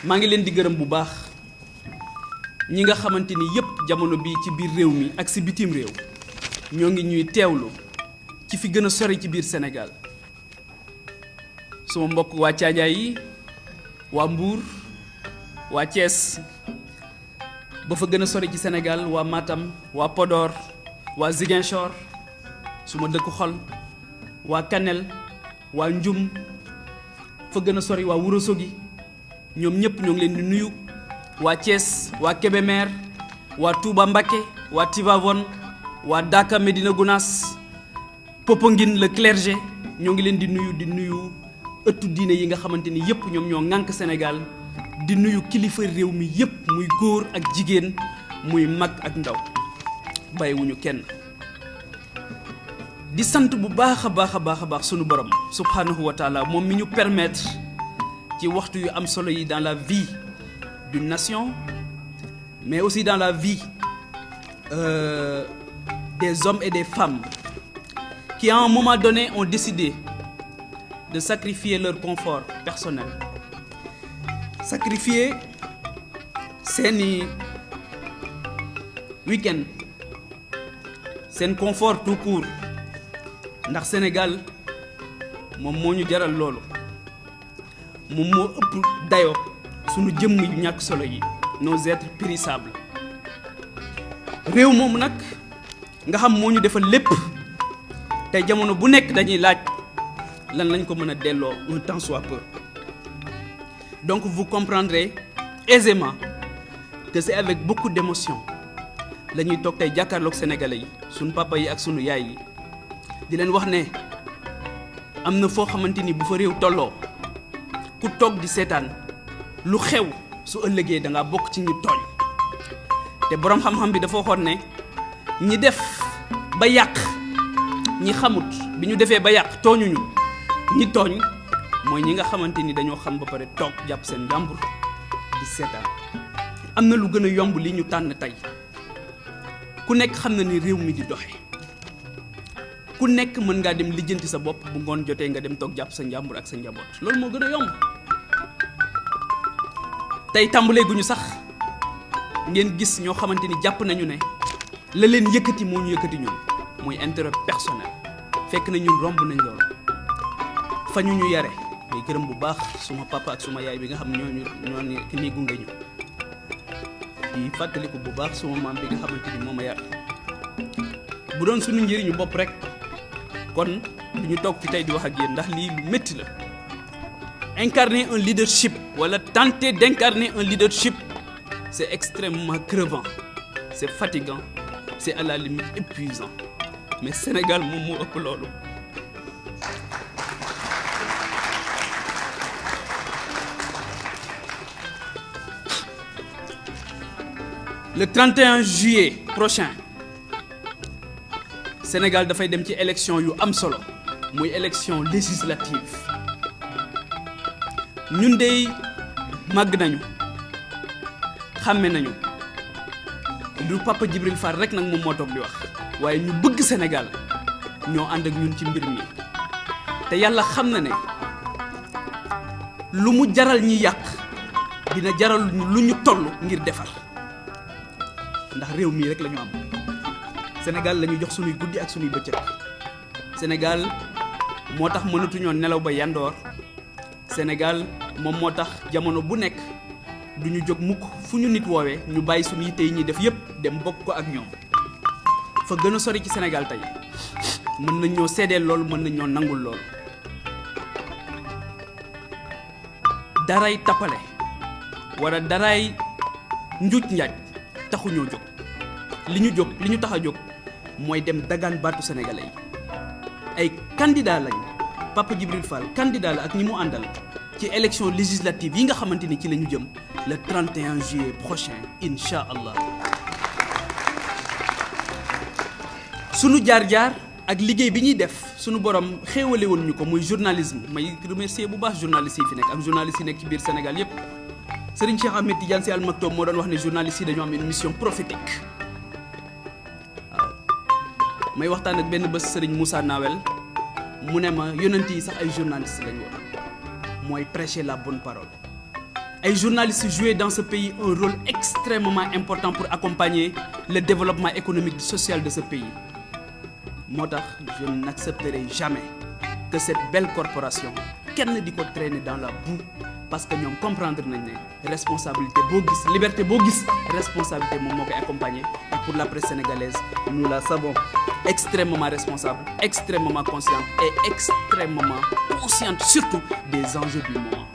maa ngi leen di gërëm bu baax ñi nga xamante ni yépp jamono bi ci biir réew mi ak si bitim réew ñoo ngi ñuy teewlu ci fi gën a sori ci biir Sénégal suma mbokk waa Caajaay yi waa Mbuur waa Thiès ba fa gën a sori ci Sénégal waa Matam waa Podor waa Ziguinchor suma dëkk xol waa Kanel waa Njum fa gën a sori waa Ourossogui ñoom ñëpp ñoo ngi leen di nuyu waa Thiès waa Kébémer waa Touba Mbacké waa Tivaouane waa Daka Médina Gounass Popenguine le clergé ñoo ngi leen di nuyu ëttu diine yi nga xamante ni yëpp ñoom ñoo ŋànk Sénégal di nuyu kilifa réew mi yëpp muy góor ak jigéen muy mag ak ndaw bàyyiwuñu kenn di sant bu baax a baax sunu borom subhanahu wa taala moom mi ñu permettre ci waxtu yu am solo yi dans la vie d'une nation mais aussi dans la vie des hommes et des femmes qui à un moment donné ont décidé de sacrifier leur confort personnel sacrifier seeni week-end seen confort tout court ndax Sénégal moom moo ñu jaral loolu moom moo ëpp dayoo sunu jëmm yu ñàkk solo yi nos êtres périssables réew moom nag nga xam moo ñu defal lépp tey jamono bu nekk dañuy laaj lan lañ ko mën a delloo un temps soit peu donc vous comprendrez aisément que c'est avec beaucoup d'émotion la ñuy toog tey jàkkaarloog sénégalais yi sunu papa yi ak sunu yaay yi di leen wax ne am na foo xamante ni bu fa réew tolloo ku toog di seetaan lu xew su ëllëgee da ngaa bokk ci ñu tooñ te boroom xam-xam bi dafa waxoon ne ñi def ba yàq ñi xamut bi ñu defee ba yàq tooñuñu ñi tooñ mooy ñi nga xamante ni dañoo xam ba pare toog jàpp seen jàmbur di seetaan am na lu gën a yomb li ñu tànn tey ku nekk xam na ni réew mi di doxe ku nekk mën ngaa dem lijjanti sa bopp bu ngoon jotee nga dem toog jàpp sa njàmbur ak sa njaboot loolu moo gën a yomb tey tàmbalee guñu sax ngeen gis ñoo xamante ni jàpp nañu ne la leen yëkkati moo ñu yëkkati ñun muy intérêt personnel fekk na ñun romb nañ loolu fa ñu yare may gërëm bu baax suma papa ak suma yaay bi nga xam ñoo ni gunge ñu di fàttaliku bu baax suma maam bi nga xamante ni moo ma yar bu doon suñu njëriñu bopp rek kon du ñu toog fi tey di wax ak yéen ndax lii lu métti la incarner un leadership wala tenter d'incarner un leadership c'est extrêmement crevant c'est fatigant c'est à la limite épuisant mais Sénégal moom moo ëpp loolu le 31 juillet prochain Sénégal dafay dem ci élection yu am solo muy élection législative ñun dey màgg nañu xàmme nañu du Papa Djibril Fall rek nag moom moo toog di wax waaye ñu bëgg Sénégal ñoo ànd ak ñun ci mbir mi te yàlla xam na ne lu mu jaral ñi yàq dina jaral lu ñu toll ngir defar ndax réew mii rek la ñu am Sénégal la ñu jox sunuy guddi ak sunuy bëccëg Sénégal moo tax mënatuñoo nelaw ba yandoor Sénégal moom moo tax jamono bu nekk du ñu jóg mukk fu ñu nit woowee ñu bàyyi suñu yitte yi ñuy def yépp dem bokk ko ak ñoom fa gën a sori ci Sénégal tey mën nañ ñoo seedeel loolu mën nañ ñoo nangul loolu daray tappale wala daray njuuj njaaj taxuñoo jóg li ñu tax a jóg mooy dem dagaan baatu sénégalais yi ay candidat lañ Papa Djibril Fall candidat la ak ñi mu àndal ci élection législative yi nga xamante ni ci la ñu jëm le 31 juillet prochain incha allah sunu jaar-jaar ak liggéey bi ñuy def sunu borom xéewale woon ñu ko muy journalisme may remercier bu baax journalistes yi fi nekk ak journalistes yi nekk ci biir Sénégal yépp Serigne Cheikh Ahmed Tidiane Sy Al Maktoum moo doon wax ne journalistes yi dañoo am une mission prophétique waaw may waxtaan ak benn bés Serigne Moussa Nawel mu ne ma yonent yi sax ay journalistes lañ woon mooy prêcher la bonne parole. ay journalistes jouent dans ce pays un rôle extrêmement important pour accompagner le développement économique et social de ce pays. moo tax je n'accepterai jamais que cette belle corporation kenn di ko traîner dans la boue parce que ñoom comprendre nañ ne responsabilité boo gis liberté boo gis responsabilité moom moo koy accompagner et pour la presse sénégalaise nous la savons extrêmement responsable, extrêmement consciente et extrêmement consciente surtout des enjeux du moment.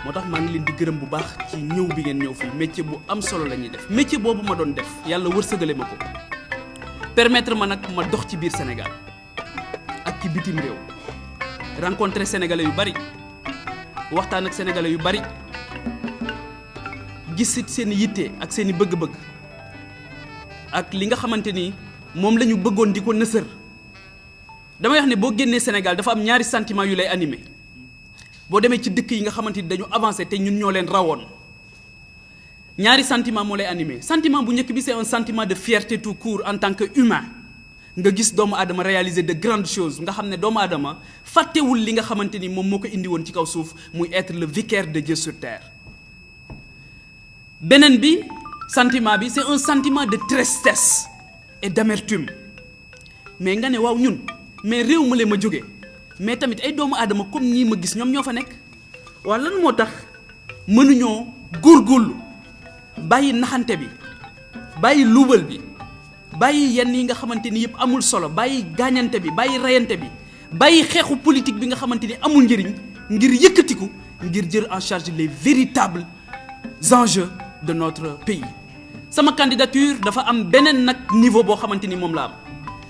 moo tax maa ngi leen di gërëm bu baax ci ñëw bi ngeen ñëw fii métier bu am solo la ñuy def métier boobu ma doon def yàlla wërsëgale ma ko permettre ma nag ma dox ci biir Sénégal ak ci bitim réew rencontrer sénégalais yu bari waxtaan ak sénégalais yu bari gis seen yitte ak seen i bëgg-bëgg ak li nga xamante ni moom la ñu bëggoon di ko nësër damay wax ne boo génnee Sénégal dafa am ñaari sentiment yu lay animé boo demee ci dëkk yi nga xamante ni dañu avancé te ñun ñoo leen rawoon ñaari sentiment moo lay animé sentiment bu njëkk bi c'est un sentiment de fierté tout court en tant que humain nga gis doomu aadama réaliser de grandes choses nga xam ne doomu aadama fàttewul li nga xamante ni moom moo ko indi woon ci kaw suuf muy être le vicaire de Dieu sur terre. beneen bi sentiment bi c'est un sentiment de tristesse et d'amertume mais nga ne waaw ñun mais réew ma leen ma jógee mais tamit ay doomu aadama comme ñii ma gis ñoom ñoo fa nekk waaw lan moo tax mënuñoo góorgóorlu bàyyi naxante bi bàyyi luubal bi bàyyi yenn yi nga xamante ni yëpp amul solo bàyyi gaañante bi bàyyi reyante bi bàyyi xeexu politique bi nga xamante ni amul njëriñ ngir yëkkatiku ngir jël en charge les véritables enjeux de notre pays. sama candidature dafa am beneen nag niveau boo xamante ni moom la am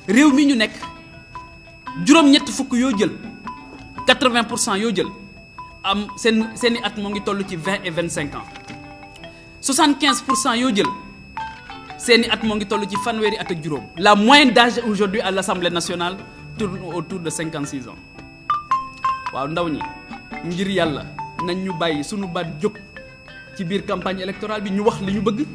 réew mi ñu nekk juróom-ñetti fukk yoo jël 80% yoo jël am seeni at moo ngi toll ci 20 et 25 ans 75% yoo jël seeni at moo ngi toll ci fanweeri at ak juróom. la moyenne d'âge aujourd'hui à l'Assemblée nationale tourne autour de 56 ans waaw ndaw ñi ngir yàlla nañ ñu bàyyi sunu baat jóg ci biir campagne électorale bi ñu wax li ñu bëgg.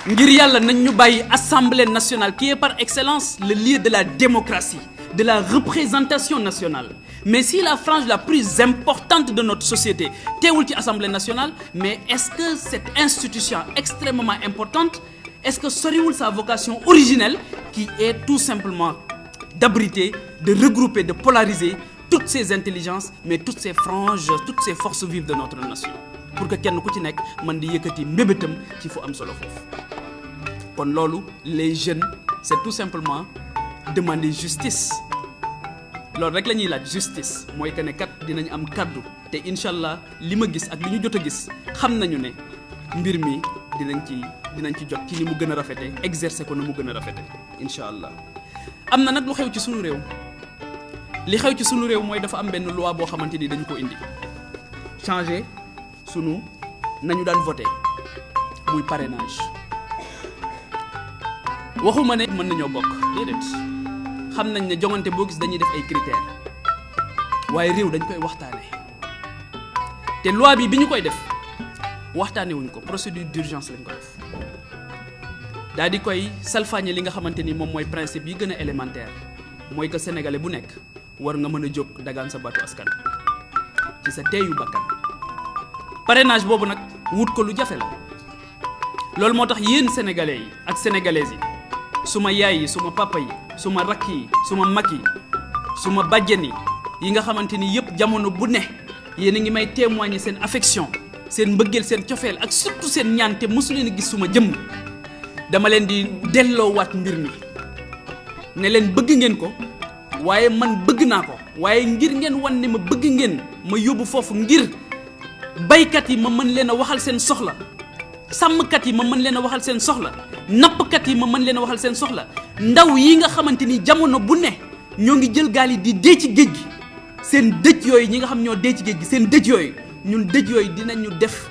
ngir yàlla nañ ñu bàyyi Assemblée nationale qui est par excellence le lieu de la démocratie de la représentation nationale mais si la frange la plus importante de notre société teewul ci Assemblée nationale mais est-ce que cette institution extrêmement importante est-ce que soriwul sa vocation originelle qui est tout simplement d'abriter de regrouper de polariser toutes ces intelligences mais toutes ces franges toutes ces forces vives de notre nation pour que kenn ku ci nekk mën di yëkkati mbébétam ci fu am solo foofu kon loolu les jeunes c'est tout simplement demander justice loolu rek la ñuy laaj justice mooy que ne kat dinañ am kaddu te incha allah li ma gis ak li ñu jot a gis xam nañu ne mbir mi dinañ ci jot ci ni mu gën a rafete exercer ko na mu gën a rafete incha allah. am na nag lu xew ci sunu réew li xew ci sunu réew mooy dafa am benn loi boo xamante ni dañu ko indi changer sunu nañu daan voter muy parrainage waxuma ne mën nañoo bokk déedéet xam nañ ne joŋante boo gis dañuy def ay critères waaye réew dañ koy waxtaane te loi bi ñu koy def waxtaane wuñ ko procédure d'urgence lañ ko def daal di koy salfaañe li nga xamante ni moom mooy principe yi gën a élémentaire mooy que sénégalais bu nekk war nga mën a jóg dagaan sa baatu askan ci sa teeyu bakkan parrainage boobu nag wut ko lu jafe la loolu moo tax yéen sénégalais yi ak sénégalaises yi suma yaay yi suma papa yi suma rakk yi suma mag yi suma bàjjen yi nga xamante ni yëpp jamono bu ne yéen a ngi may témoigner seen affection seen mbëggeel seen cofeel ak surtout seen ñaan te mosu leen a gis suma jëmm dama leen di delloowaat mbir mi ne leen bëgg ngeen ko waaye man bëgg naa ko waaye ngir ngeen wan ne ma bëgg ngeen ma yóbbu foofu ngir baykat yi ma mën leen a waxal seen soxla sàmmkat yi ma mën leen a waxal seen soxla nappkat yi ma mën leen a waxal seen soxla ndaw yi nga xamante ni jamono bu ne ñoo ngi jël gaal yi di dee ci géej gi seen dëj yooyu ñi nga xam ñoo dee ci géej gi seen dëj yooyu ñun dëj yooyu dinañu def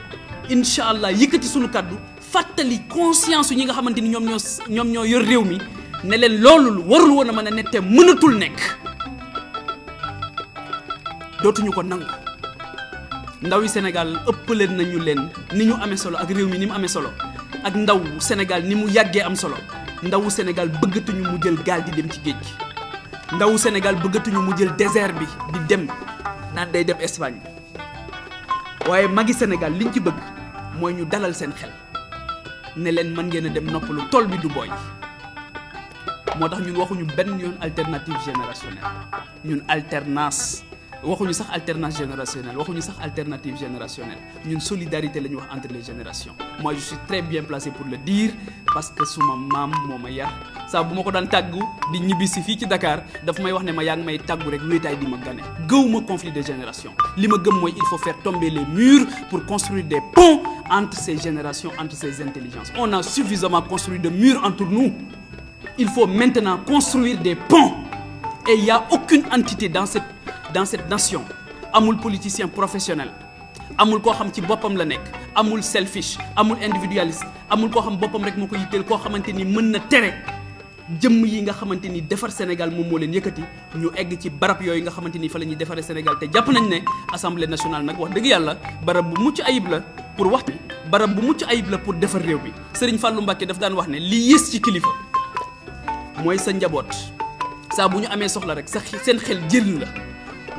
incha allah yëkkati sunu kaddu fàttali conscience ñi nga xamante ni ñoom ñoo yor réew mi ne leen loolu warul woon a mën a ne te mënatul nekk dootuñu ko nangu. ndaw yi Sénégal ëppale nañu leen ni ñu amee solo ak réew mi ni mu amee solo ak ndaw Sénégal ni mu yàggee am solo ndawu Sénégal bëggatuñu mu jël gaal di dem ci géej gi ndawu Sénégal bëggatuñu mu jël désert bi di dem naan day dem Espagne waaye magi Sénégal liñ ci bëgg mooy ñu dalal seen xel ne leen mën ngeen a dem noppalu tool bi du booy moo tax ñun waxuñu benn yoon alternative générationnelle ñun alternance waxuñu sax alternance générationnelle waxuñu sax alternative générationnelle ñun solidarité la ñu wax entre les générations. Moi je suis très bien placé pour le dire parce que suma maam moo ma yar saa bu ma ko daan tàggu di ñibbisi fii ci Dakar daf may wax ne ma yaa ngi may tàggu rek wéetaay di ma gane gëwuma conflit de génération li ma gëm mooy il faut faire tomber les murs pour construire des ponts entre ces générations, entre ces intelligences. On a suffisamment construit de murs entre nous. Il faut maintenant construire des ponts et il n'y a aucune entité dans cette nation amul politicien professionnel amul koo xam ci boppam la nekk amul selfish amul individualiste amul koo xam boppam rek moo ko yitteel koo xamante ni mën na tere jëmm yi nga xamante ni defar Sénégal moom moo leen yëkkati ñu egg ci barab yooyu nga xamante ni fa la ñuy defaree Sénégal te jàpp nañ ne assemblée nationale nag wax dëgg yàlla barab bu mucc ayib la pour waxtu barab bu mucc ayib la pour defar réew bi Serigne Fallou Mbacké daf daan wax ne li yées ci kilifa mooy sa njaboot saa bu ñu amee soxla rek sa seen xel jël la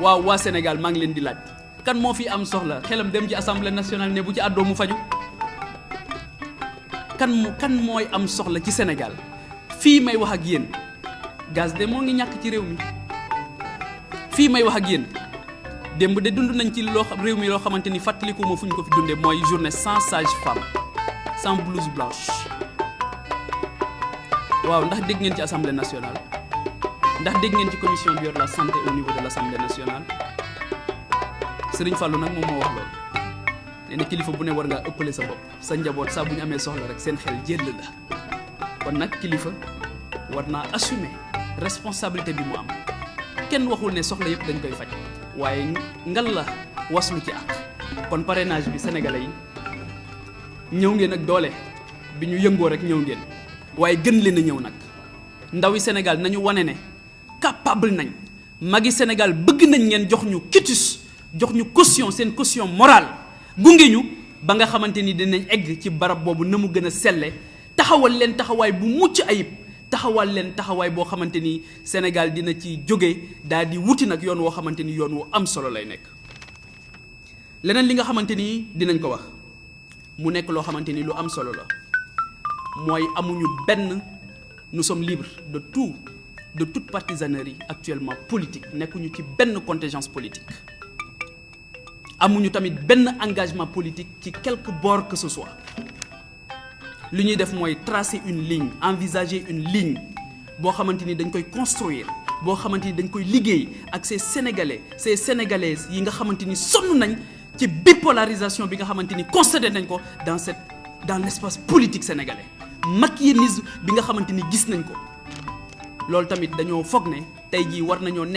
waaw waa Sénégal maa ngi leen di laaj kan moo fi am soxla xelam dem ci assemblée nationale ne bu ci àddoo mu faju kan mooy am soxla ci Sénégal fii may wax ak yéen gaz de moo ngi ñàkk ci réew mi fii may wax ak yéen démb de dund nañ ci loo réew mi loo xamante ni fàttaliku ma fu ñu ko fi dundee mooy journée sans sage-femme sans blouse blanche waaw ndax dégg ngeen ci assemblée nationale ndax dégg ngeen ci commission bi yor la santé au niveau de l'assemblée nationale Serigne Fallou nag moom moo wax loolu nee na kilifa bu ne war ngaa ëppale sa bopp sa njaboot saa bu ñu amee soxla rek seen xel jël la kon nag kilifa war naa assumer responsabilité bi mu am kenn waxul ne soxla yëpp dañ koy faj waaye ngal la waslu ci ak kon parrainage bi sénégalais yi ñëw ngeen ak doole bi ñu yëngoo rek ñëw ngeen waaye gën leen a ñëw nag ndawi Sénégal nañu wane ne capable nañ magi Sénégal bëgg nañ ngeen jox ñu quitus jox ñu caution seen caution morale gunge ñu ba nga xamante ni dinañ egg ci barab boobu na mu gën a selle taxawal leen taxawaay bu mucc ayib taxawal leen taxawaay boo xamante ni Sénégal dina ci jóge daal di wuti nag yoon woo xamante ni yoon wu am solo lay nekk. leneen li nga xamante ni dinañ ko wax mu nekk loo xamante ni lu am solo la mooy amuñu benn nous sommes libres de toute partisanerie actuellement politique nekkuñu ci benn contingence politique amuñu tamit benn engagement politique ci quelque bord que ce soit li ñuy def mooy tracer une ligne envisager une ligne boo xamante ni dañ koy construire boo xamante ni dañ koy liggéey ak ces sénégalais ces sénégalaises yi nga xamante ni sonn nañ ci bipolarisation bi nga xamante ni constaté nañ ko dans l'espace politique sénégalais machiavélisme bi nga xamante ni gis nañ ko loolu tamit dañoo foog ne tey jii war nañoo nekk